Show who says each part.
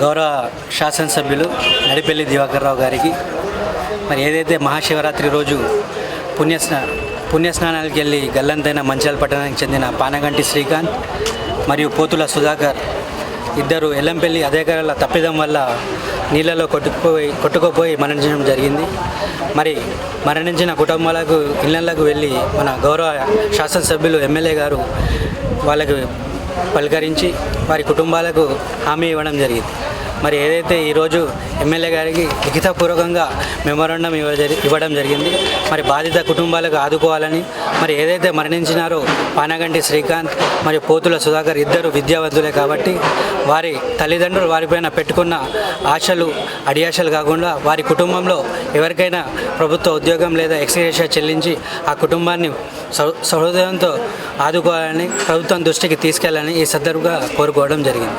Speaker 1: గౌరవ శాసనసభ్యులు నడిపెల్లి దివాకర్ రావు గారికి మరి ఏదైతే మహాశివరాత్రి రోజు పుణ్యస్నానానికి వెళ్ళి గల్లంతైన మంచిర్యాల పట్టణానికి చెందిన పానగంటి శ్రీకాంత్ మరియు పోతుల సుధాకర్ ఇద్దరు ఎల్లంపల్లి అధికారుల తప్పిదం వల్ల నీళ్ళలో కొట్టుకుపోయి మరణించడం జరిగింది. మరి మరణించిన కుటుంబాలకు ఇళ్లకు వెళ్ళి మన గౌరవ శాసనసభ్యులు ఎమ్మెల్యే గారు వాళ్ళకు పలకరించి వారి కుటుంబాలకు హామీ ఇవ్వడం జరిగింది. మరి ఏదైతే ఈరోజు ఎమ్మెల్యే గారికి లిఖితపూర్వకంగా మెమోరాండం ఇవ్వడం జరిగింది. మరి బాధిత కుటుంబాలకు ఆదుకోవాలని, మరి ఏదైతే మరణించినారో పానగంటి శ్రీకాంత్ మరియు పోతుల సుధాకర్ ఇద్దరు విద్యావంతులే కాబట్టి వారి తల్లిదండ్రులు వారిపైన పెట్టుకున్న ఆశలు అడియాశలు కాకుండా వారి కుటుంబంలో ఎవరికైనా ప్రభుత్వ ఉద్యోగం లేదా ఎక్స్గ్రేషియా చెల్లించి ఆ కుటుంబాన్ని సహృదయంతో ఆదుకోవాలని ప్రభుత్వం దృష్టికి తీసుకెళ్లాలని ఈ సందర్భంగా కోరుకోవడం జరిగింది.